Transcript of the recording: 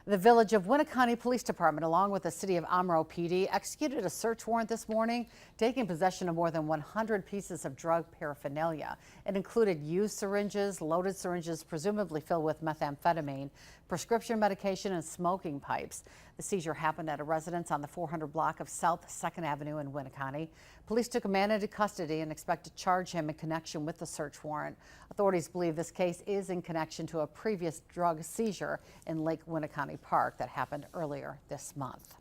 The Village of Winneconne Police Department, along with the City of Amro PD, executed a search warrant this morning, taking possession of more than 100 pieces of drug paraphernalia. It included used syringes, loaded syringes presumably filled with methamphetamine, prescription medication, and smoking pipes. The seizure happened at a residence on the 400 block of South 2nd Avenue in Winneconne. Police took a man into custody and expect to charge him in connection with the search warrant. Authorities believe this case is in connection to a previous drug seizure in Lake Winneconne Park that happened earlier this month.